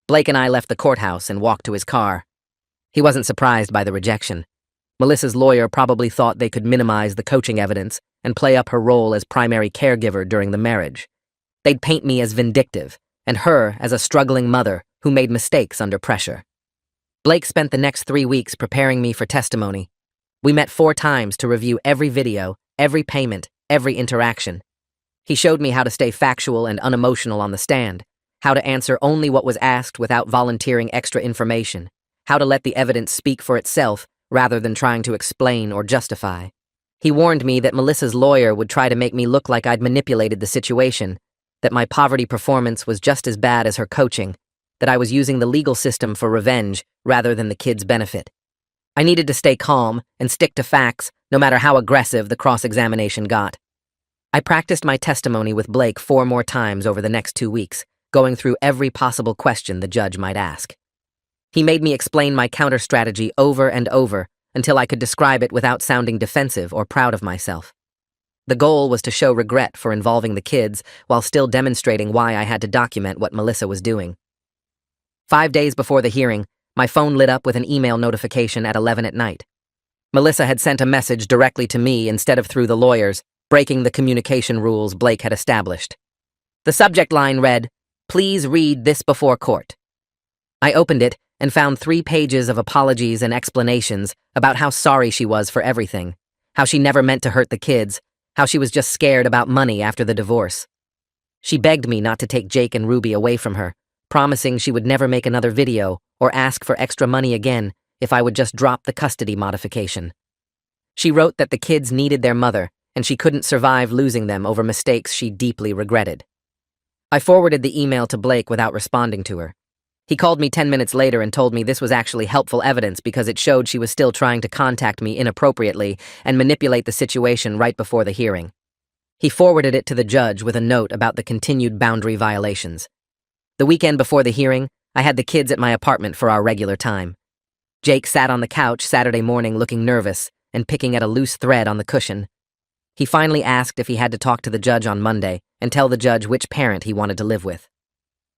Blake and I left the courthouse and walked to his car. He wasn't surprised by the rejection. Melissa's lawyer probably thought they could minimize the coaching evidence and play up her role as primary caregiver during the marriage. They'd paint me as vindictive, and her as a struggling mother who made mistakes under pressure. Blake spent the next 3 weeks preparing me for testimony. We met 4 times to review every video, every payment, every interaction. He showed me how to stay factual and unemotional on the stand, how to answer only what was asked without volunteering extra information, how to let the evidence speak for itself rather than trying to explain or justify. He warned me that Melissa's lawyer would try to make me look like I'd manipulated the situation, that my poverty performance was just as bad as her coaching, that I was using the legal system for revenge rather than the kids' benefit. I needed to stay calm and stick to facts, no matter how aggressive the cross-examination got. I practiced my testimony with Blake 4 more times over the next 2 weeks, going through every possible question the judge might ask. He made me explain my counter-strategy over and over until I could describe it without sounding defensive or proud of myself. The goal was to show regret for involving the kids while still demonstrating why I had to document what Melissa was doing. 5 days before the hearing, my phone lit up with an email notification at 11 at night. Melissa had sent a message directly to me instead of through the lawyers, breaking the communication rules Blake had established. The subject line read, "Please read this before court." I opened it and found 3 pages of apologies and explanations about how sorry she was for everything, how she never meant to hurt the kids, how she was just scared about money after the divorce. She begged me not to take Jake and Ruby away from her, promising she would never make another video or ask for extra money again if I would just drop the custody modification. She wrote that the kids needed their mother and she couldn't survive losing them over mistakes she deeply regretted. I forwarded the email to Blake without responding to her. He called me 10 minutes later and told me this was actually helpful evidence because it showed she was still trying to contact me inappropriately and manipulate the situation right before the hearing. He forwarded it to the judge with a note about the continued boundary violations. The weekend before the hearing, I had the kids at my apartment for our regular time. Jake sat on the couch Saturday morning looking nervous and picking at a loose thread on the cushion. He finally asked if he had to talk to the judge on Monday and tell the judge which parent he wanted to live with.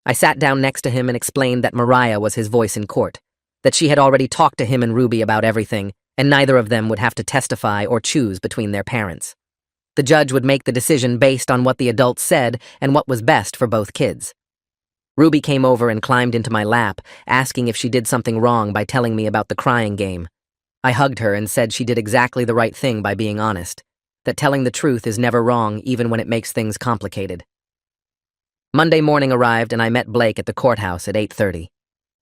I sat down next to him and explained that Mariah was his voice in court, that she had already talked to him and Ruby about everything, and neither of them would have to testify or choose between their parents. The judge would make the decision based on what the adults said and what was best for both kids. Ruby came over and climbed into my lap, asking if she did something wrong by telling me about the crying game. I hugged her and said she did exactly the right thing by being honest, that telling the truth is never wrong even when it makes things complicated. Monday morning arrived and I met Blake at the courthouse at 8:30.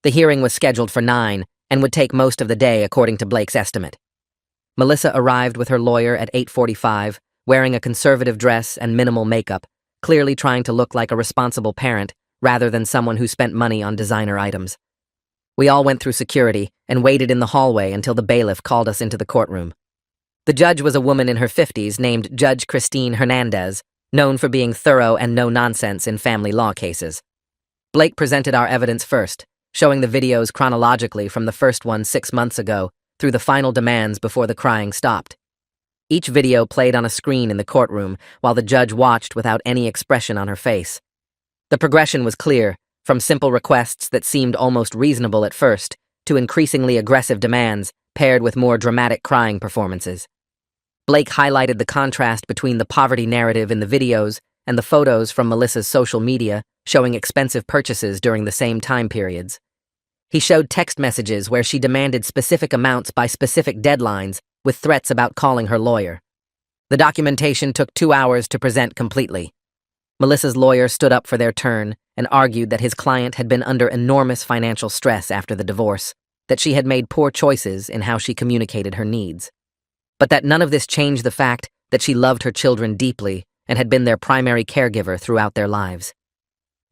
The hearing was scheduled for 9 and would take most of the day according to Blake's estimate. Melissa arrived with her lawyer at 8:45, wearing a conservative dress and minimal makeup, clearly trying to look like a responsible parent rather than someone who spent money on designer items. We all went through security and waited in the hallway until the bailiff called us into the courtroom. The judge was a woman in her 50s named Judge Christine Hernandez, known for being thorough and no-nonsense in family law cases. Blake presented our evidence first, showing the videos chronologically from the first one 6 months ago through the final demands before the crying stopped. Each video played on a screen in the courtroom while the judge watched without any expression on her face. The progression was clear, from simple requests that seemed almost reasonable at first to increasingly aggressive demands paired with more dramatic crying performances. Blake highlighted the contrast between the poverty narrative in the videos and the photos from Melissa's social media showing expensive purchases during the same time periods. He showed text messages where she demanded specific amounts by specific deadlines with threats about calling her lawyer. The documentation took 2 hours to present completely. Melissa's lawyer stood up for their turn and argued that his client had been under enormous financial stress after the divorce, that she had made poor choices in how she communicated her needs, but that none of this changed the fact that she loved her children deeply and had been their primary caregiver throughout their lives.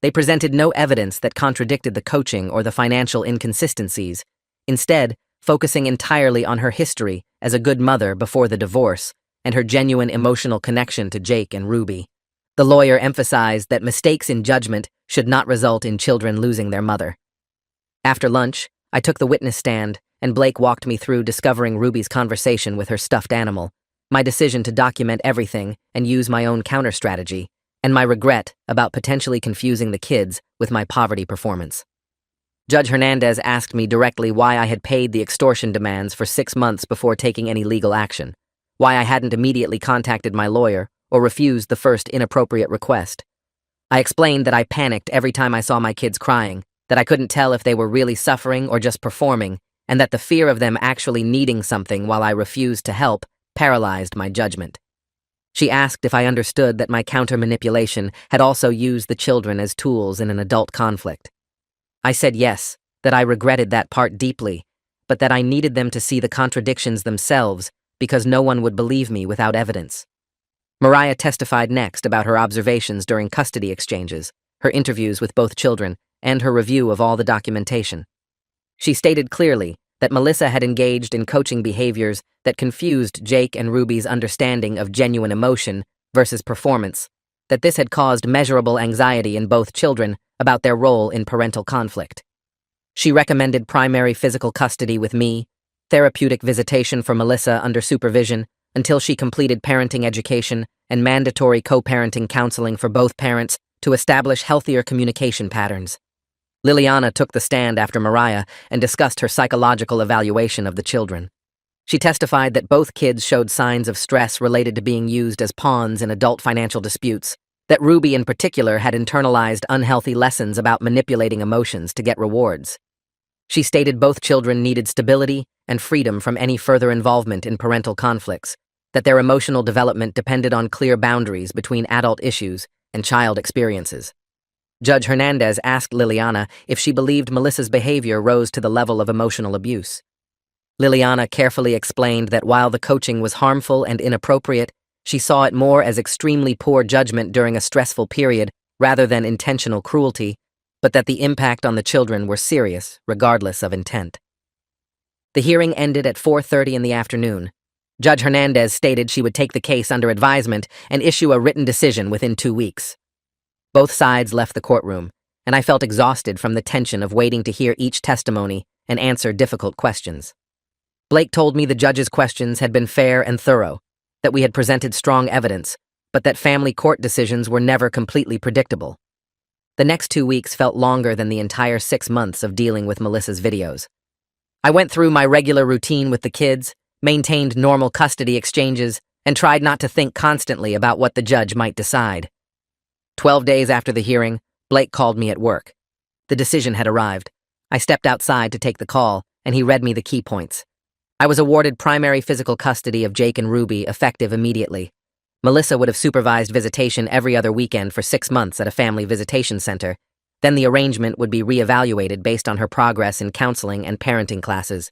They presented no evidence that contradicted the coaching or the financial inconsistencies, instead focusing entirely on her history as a good mother before the divorce and her genuine emotional connection to Jake and Ruby. The lawyer emphasized that mistakes in judgment should not result in children losing their mother. After lunch, I took the witness stand, and Blake walked me through discovering Ruby's conversation with her stuffed animal, my decision to document everything and use my own counter-strategy, and my regret about potentially confusing the kids with my poverty performance. Judge Hernandez asked me directly why I had paid the extortion demands for 6 months before taking any legal action, why I hadn't immediately contacted my lawyer or refused the first inappropriate request. I explained that I panicked every time I saw my kids crying, that I couldn't tell if they were really suffering or just performing, and that the fear of them actually needing something while I refused to help paralyzed my judgment. She asked if I understood that my counter-manipulation had also used the children as tools in an adult conflict. I said yes, that I regretted that part deeply, but that I needed them to see the contradictions themselves because no one would believe me without evidence. Mariah testified next about her observations during custody exchanges, her interviews with both children, and her review of all the documentation. She stated clearly that Melissa had engaged in coaching behaviors that confused Jake and Ruby's understanding of genuine emotion versus performance, that this had caused measurable anxiety in both children about their role in parental conflict. She recommended primary physical custody with me, therapeutic visitation for Melissa under supervision until she completed parenting education, and mandatory co-parenting counseling for both parents to establish healthier communication patterns. Liliana took the stand after Mariah and discussed her psychological evaluation of the children. She testified that both kids showed signs of stress related to being used as pawns in adult financial disputes, that Ruby in particular had internalized unhealthy lessons about manipulating emotions to get rewards. She stated both children needed stability and freedom from any further involvement in parental conflicts, that their emotional development depended on clear boundaries between adult issues and child experiences. Judge Hernandez asked Liliana if she believed Melissa's behavior rose to the level of emotional abuse. Liliana carefully explained that while the coaching was harmful and inappropriate, she saw it more as extremely poor judgment during a stressful period rather than intentional cruelty, but that the impact on the children were serious, regardless of intent. The hearing ended at 4:30 in the afternoon. Judge Hernandez stated she would take the case under advisement and issue a written decision within 2 weeks. Both sides left the courtroom, and I felt exhausted from the tension of waiting to hear each testimony and answer difficult questions. Blake told me the judge's questions had been fair and thorough, that we had presented strong evidence, but that family court decisions were never completely predictable. The next 2 weeks felt longer than the entire 6 months of dealing with Melissa's videos. I went through my regular routine with the kids, maintained normal custody exchanges, and tried not to think constantly about what the judge might decide. 12 days after the hearing, Blake called me at work. The decision had arrived. I stepped outside to take the call, and he read me the key points. I was awarded primary physical custody of Jake and Ruby, effective immediately. Melissa would have supervised visitation every other weekend for 6 months at a family visitation center. Then the arrangement would be reevaluated based on her progress in counseling and parenting classes.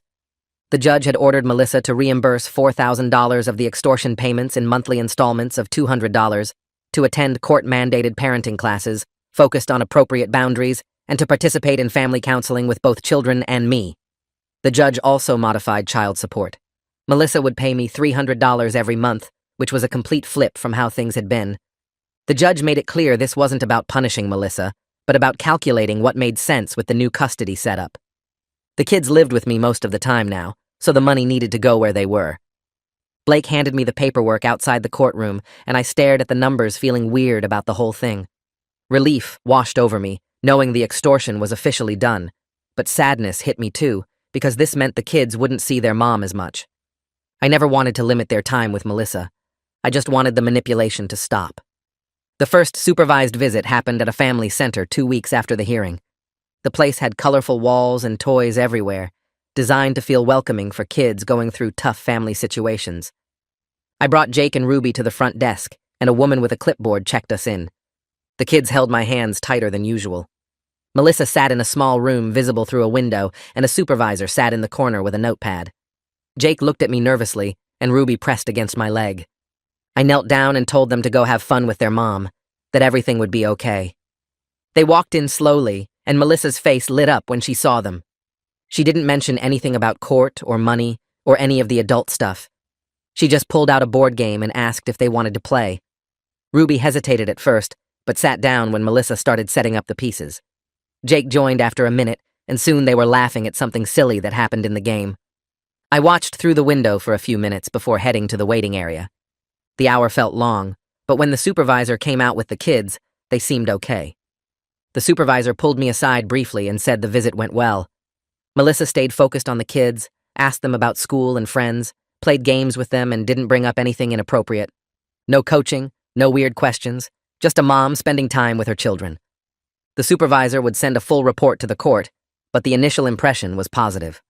The judge had ordered Melissa to reimburse $4,000 of the extortion payments in monthly installments of $200, to attend court-mandated parenting classes, focused on appropriate boundaries, and to participate in family counseling with both children and me. The judge also modified child support. Melissa would pay me $300 every month, which was a complete flip from how things had been. The judge made it clear this wasn't about punishing Melissa, but about calculating what made sense with the new custody setup. The kids lived with me most of the time now, so the money needed to go where they were. Blake handed me the paperwork outside the courtroom, and I stared at the numbers, feeling weird about the whole thing. Relief washed over me, knowing the extortion was officially done, but sadness hit me too, because this meant the kids wouldn't see their mom as much. I never wanted to limit their time with Melissa. I just wanted the manipulation to stop. The first supervised visit happened at a family center 2 weeks after the hearing. The place had colorful walls and toys everywhere, designed to feel welcoming for kids going through tough family situations. I brought Jake and Ruby to the front desk, and a woman with a clipboard checked us in. The kids held my hands tighter than usual. Melissa sat in a small room visible through a window, and a supervisor sat in the corner with a notepad. Jake looked at me nervously, and Ruby pressed against my leg. I knelt down and told them to go have fun with their mom, that everything would be okay. They walked in slowly, and Melissa's face lit up when she saw them. She didn't mention anything about court or money or any of the adult stuff. She just pulled out a board game and asked if they wanted to play. Ruby hesitated at first, but sat down when Melissa started setting up the pieces. Jake joined after a minute, and soon they were laughing at something silly that happened in the game. I watched through the window for a few minutes before heading to the waiting area. The hour felt long, but when the supervisor came out with the kids, they seemed okay. The supervisor pulled me aside briefly and said the visit went well. Melissa stayed focused on the kids, asked them about school and friends, played games with them, and didn't bring up anything inappropriate. No coaching, no weird questions, just a mom spending time with her children. The supervisor would send a full report to the court, but the initial impression was positive.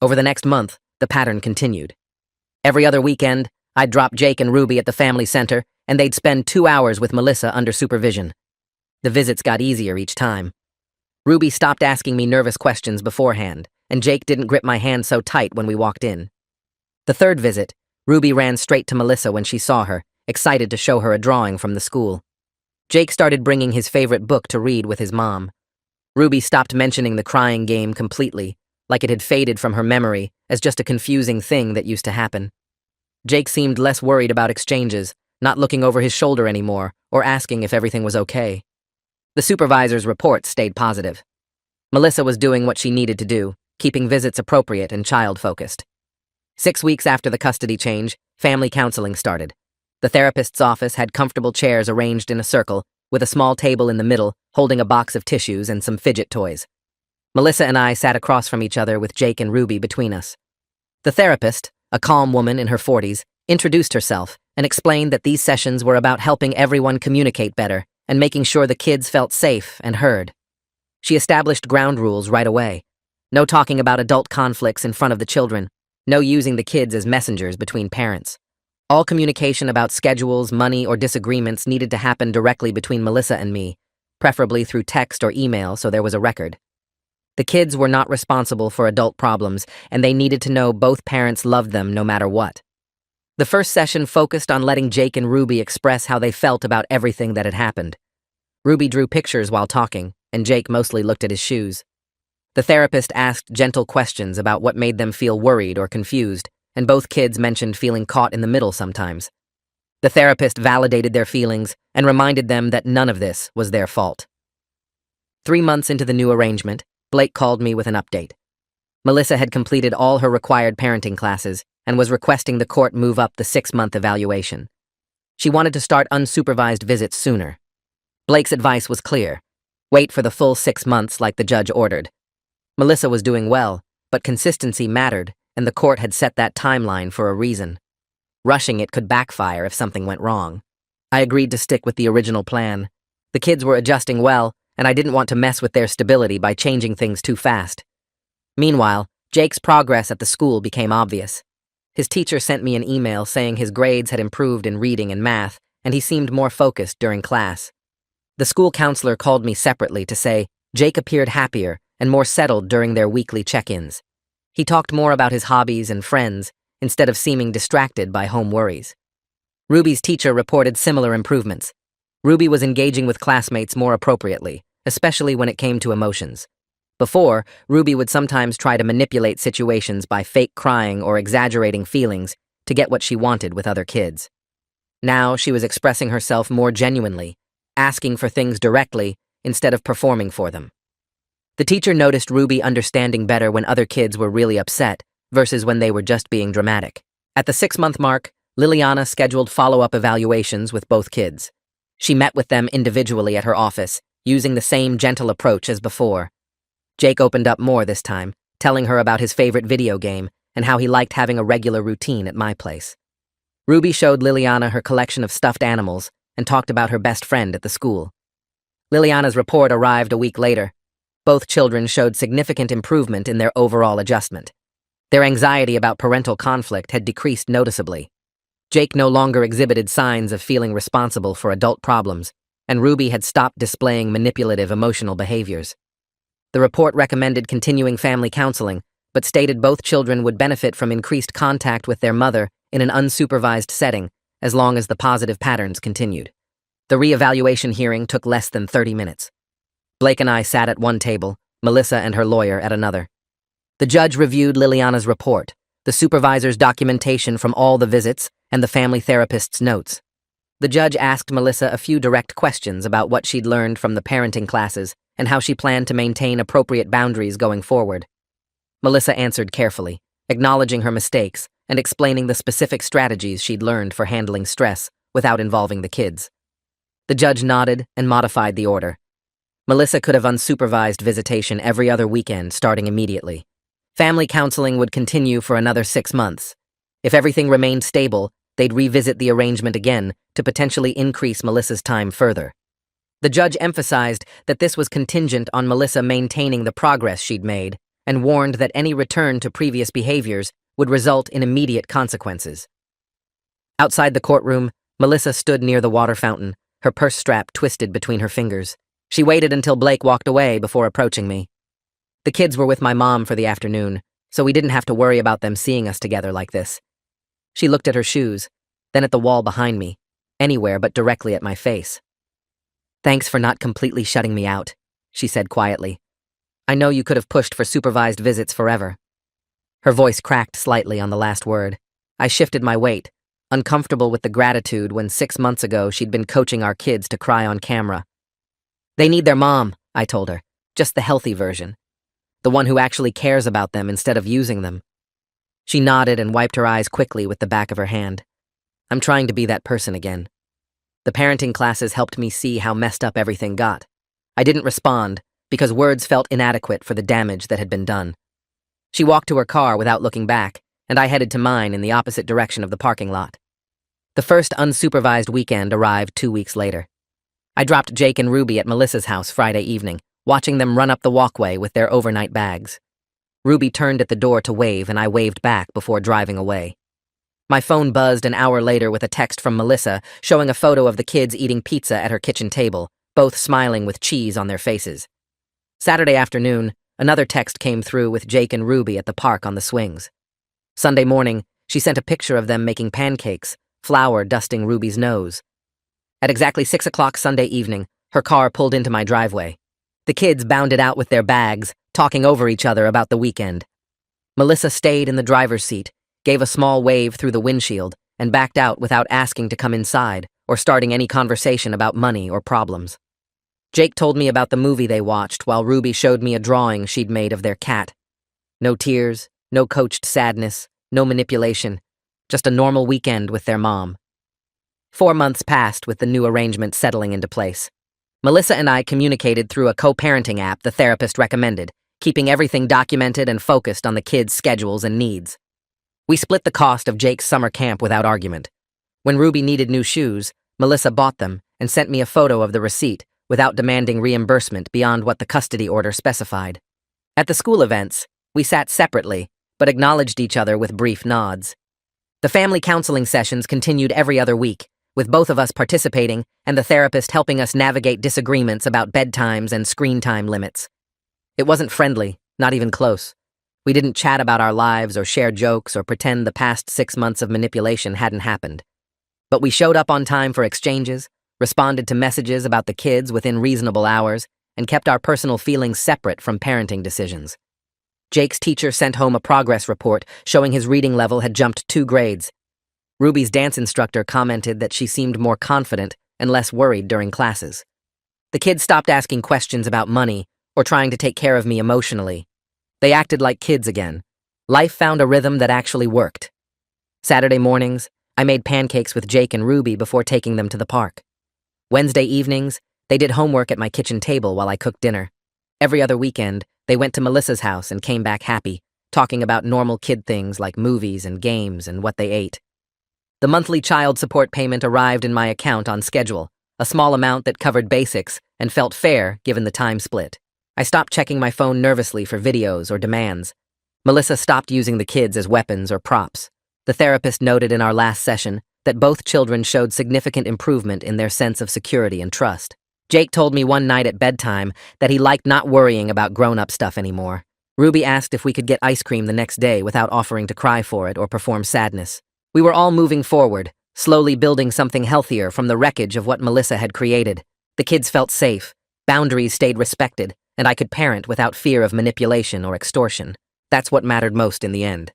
Over the next month, the pattern continued. Every other weekend, I'd drop Jake and Ruby at the family center, and they'd spend 2 hours with Melissa under supervision. The visits got easier each time. Ruby stopped asking me nervous questions beforehand, and Jake didn't grip my hand so tight when we walked in. The third visit, Ruby ran straight to Melissa when she saw her, excited to show her a drawing from the school. Jake started bringing his favorite book to read with his mom. Ruby stopped mentioning the crying game completely, like it had faded from her memory as just a confusing thing that used to happen. Jake seemed less worried about exchanges, not looking over his shoulder anymore or asking if everything was okay. The supervisor's report stayed positive. Melissa was doing what she needed to do, keeping visits appropriate and child-focused. 6 weeks after the custody change, family counseling started. The therapist's office had comfortable chairs arranged in a circle, with a small table in the middle holding a box of tissues and some fidget toys. Melissa and I sat across from each other with Jake and Ruby between us. The therapist, a calm woman in her 40s, introduced herself and explained that these sessions were about helping everyone communicate better and making sure the kids felt safe and heard. She established ground rules right away. No talking about adult conflicts in front of the children. No using the kids as messengers between parents. All communication about schedules, money, or disagreements needed to happen directly between Melissa and me, preferably through text or email so there was a record. The kids were not responsible for adult problems, and they needed to know both parents loved them no matter what. The first session focused on letting Jake and Ruby express how they felt about everything that had happened. Ruby drew pictures while talking, and Jake mostly looked at his shoes. The therapist asked gentle questions about what made them feel worried or confused, and both kids mentioned feeling caught in the middle sometimes. The therapist validated their feelings and reminded them that none of this was their fault. 3 months into the new arrangement, Blake called me with an update. Melissa had completed all her required parenting classes and was requesting the court move up the 6-month evaluation. She wanted to start unsupervised visits sooner. Blake's advice was clear. Wait for the full 6 months like the judge ordered. Melissa was doing well, but consistency mattered, and the court had set that timeline for a reason. Rushing it could backfire if something went wrong. I agreed to stick with the original plan. The kids were adjusting well, and I didn't want to mess with their stability by changing things too fast. Meanwhile, Jake's progress at the school became obvious. His teacher sent me an email saying his grades had improved in reading and math, and he seemed more focused during class. The school counselor called me separately to say Jake appeared happier and more settled during their weekly check-ins. He talked more about his hobbies and friends instead of seeming distracted by home worries. Ruby's teacher reported similar improvements. Ruby was engaging with classmates more appropriately, especially when it came to emotions. Before, Ruby would sometimes try to manipulate situations by fake crying or exaggerating feelings to get what she wanted with other kids. Now she was expressing herself more genuinely, asking for things directly instead of performing for them. The teacher noticed Ruby understanding better when other kids were really upset versus when they were just being dramatic. At the 6-month mark, Liliana scheduled follow-up evaluations with both kids. She met with them individually at her office, using the same gentle approach as before. Jake opened up more this time, telling her about his favorite video game and how he liked having a regular routine at my place. Ruby showed Liliana her collection of stuffed animals and talked about her best friend at the school. Liliana's report arrived a week later. Both children showed significant improvement in their overall adjustment. Their anxiety about parental conflict had decreased noticeably. Jake no longer exhibited signs of feeling responsible for adult problems, and Ruby had stopped displaying manipulative emotional behaviors. The report recommended continuing family counseling, but stated both children would benefit from increased contact with their mother in an unsupervised setting as long as the positive patterns continued. The reevaluation hearing took less than 30 minutes. Blake and I sat at one table, Melissa and her lawyer at another. The judge reviewed Liliana's report, the supervisor's documentation from all the visits, and the family therapist's notes. The judge asked Melissa a few direct questions about what she'd learned from the parenting classes and how she planned to maintain appropriate boundaries going forward. Melissa answered carefully, acknowledging her mistakes and explaining the specific strategies she'd learned for handling stress without involving the kids. The judge nodded and modified the order. Melissa could have unsupervised visitation every other weekend starting immediately. Family counseling would continue for another 6 months. If everything remained stable, they'd revisit the arrangement again to potentially increase Melissa's time further. The judge emphasized that this was contingent on Melissa maintaining the progress she'd made and warned that any return to previous behaviors would result in immediate consequences. Outside the courtroom, Melissa stood near the water fountain, her purse strap twisted between her fingers. She waited until Blake walked away before approaching me. The kids were with my mom for the afternoon, so we didn't have to worry about them seeing us together like this. She looked at her shoes, then at the wall behind me, anywhere but directly at my face. "Thanks for not completely shutting me out," she said quietly. "I know you could have pushed for supervised visits forever." Her voice cracked slightly on the last word. I shifted my weight, uncomfortable with the gratitude when 6 months ago she'd been coaching our kids to cry on camera. "They need their mom," I told her, "just the healthy version. The one who actually cares about them instead of using them." She nodded and wiped her eyes quickly with the back of her hand. I'm trying to be that person again. The parenting classes helped me see how messed up everything got. I didn't respond because words felt inadequate for the damage that had been done. She walked to her car without looking back, and I headed to mine in the opposite direction of the parking lot. The first unsupervised weekend arrived 2 weeks later. I dropped Jake and Ruby at Melissa's house Friday evening, watching them run up the walkway with their overnight bags. Ruby turned at the door to wave, and I waved back before driving away. My phone buzzed an hour later with a text from Melissa showing a photo of the kids eating pizza at her kitchen table, both smiling with cheese on their faces. Saturday afternoon, another text came through with Jake and Ruby at the park on the swings. Sunday morning, she sent a picture of them making pancakes, flour dusting Ruby's nose. At exactly 6 o'clock Sunday evening, her car pulled into my driveway. The kids bounded out with their bags, talking over each other about the weekend. Melissa stayed in the driver's seat, gave a small wave through the windshield, and backed out without asking to come inside or starting any conversation about money or problems. Jake told me about the movie they watched while Ruby showed me a drawing she'd made of their cat. No tears, no coached sadness, no manipulation, just a normal weekend with their mom. 4 months passed with the new arrangement settling into place. Melissa and I communicated through a co-parenting app the therapist recommended, keeping everything documented and focused on the kids' schedules and needs. We split the cost of Jake's summer camp without argument. When Ruby needed new shoes, Melissa bought them and sent me a photo of the receipt without demanding reimbursement beyond what the custody order specified. At the school events, we sat separately, but acknowledged each other with brief nods. The family counseling sessions continued every other week, with both of us participating and the therapist helping us navigate disagreements about bedtimes and screen time limits. It wasn't friendly, not even close. We didn't chat about our lives or share jokes or pretend the past 6 months of manipulation hadn't happened. But we showed up on time for exchanges, responded to messages about the kids within reasonable hours, and kept our personal feelings separate from parenting decisions. Jake's teacher sent home a progress report showing his reading level had jumped 2 grades. Ruby's dance instructor commented that she seemed more confident and less worried during classes. The kids stopped asking questions about money or trying to take care of me emotionally. They acted like kids again. Life found a rhythm that actually worked. Saturday mornings, I made pancakes with Jake and Ruby before taking them to the park. Wednesday evenings, they did homework at my kitchen table while I cooked dinner. Every other weekend, they went to Melissa's house and came back happy, talking about normal kid things like movies and games and what they ate. The monthly child support payment arrived in my account on schedule, a small amount that covered basics and felt fair given the time split. I stopped checking my phone nervously for videos or demands. Melissa stopped using the kids as weapons or props. The therapist noted in our last session that both children showed significant improvement in their sense of security and trust. Jake told me one night at bedtime that he liked not worrying about grown-up stuff anymore. Ruby asked if we could get ice cream the next day without offering to cry for it or perform sadness. We were all moving forward, slowly building something healthier from the wreckage of what Melissa had created. The kids felt safe, boundaries stayed respected, and I could parent without fear of manipulation or extortion. That's what mattered most in the end.